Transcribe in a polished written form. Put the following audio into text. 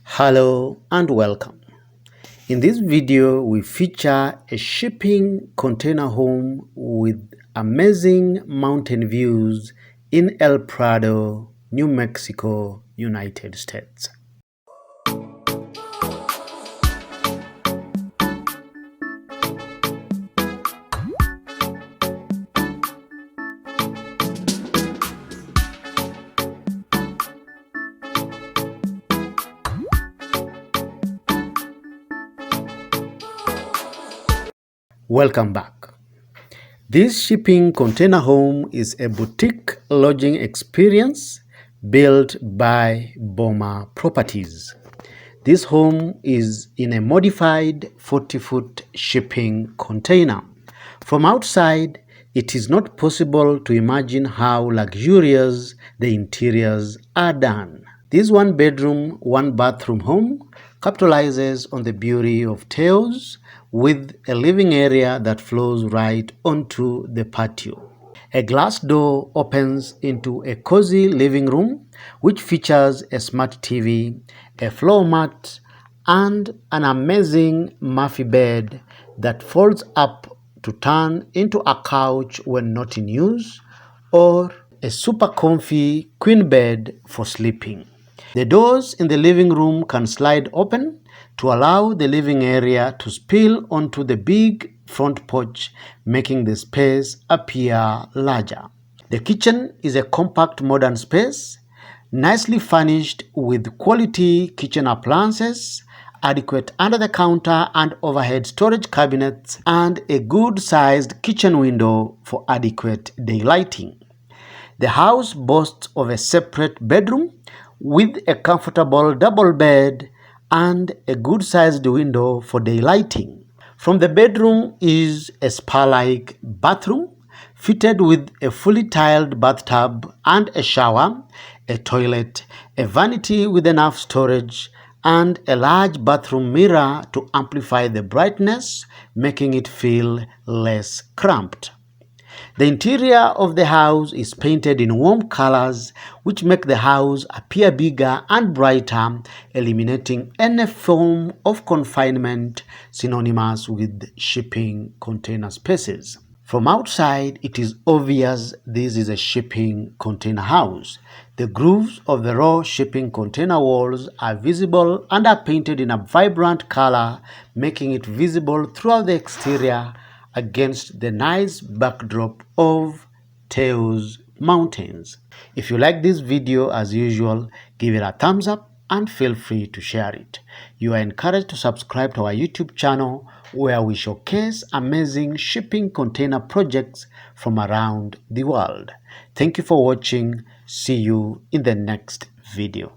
Hello and welcome. In this video, we feature a shipping container home with amazing mountain views in El Prado, New Mexico, United States. Welcome back. This shipping container home is a boutique lodging experience built by Boma Properties. This home is in a modified 40-foot shipping container. From outside, it is not possible to imagine how luxurious the interiors are done. This one-bedroom, one-bathroom home capitalizes on the beauty of Taos with a living area that flows right onto the patio. A glass door opens into a cozy living room which features a smart TV, a floor mat, and an amazing Murphy bed that folds up to turn into a couch when not in use, or a super comfy queen bed for sleeping. The doors in the living room can slide open to allow the living area to spill onto the big front porch, making the space appear larger. The kitchen is a compact modern space, nicely furnished with quality kitchen appliances, adequate under-the-counter and overhead storage cabinets, and a good-sized kitchen window for adequate daylighting. The house boasts of a separate bedroom with a comfortable double bed and a good-sized window for daylighting. From the bedroom is a spa-like bathroom fitted with a fully tiled bathtub and a shower, a toilet, a vanity with enough storage, and a large bathroom mirror to amplify the brightness, making it feel less cramped. The interior of the house is painted in warm colors which make the house appear bigger and brighter, eliminating any form of confinement synonymous with shipping container spaces. From outside, it is obvious this is a shipping container house. The grooves of the raw shipping container walls are visible and are painted in a vibrant color, making it visible throughout the exterior against the nice backdrop of Taos Mountains. If you like this video, as usual, give it a thumbs up and feel free to share it. You are encouraged to subscribe to our YouTube channel where we showcase amazing shipping container projects from around the world. Thank you for watching. See you in the next video.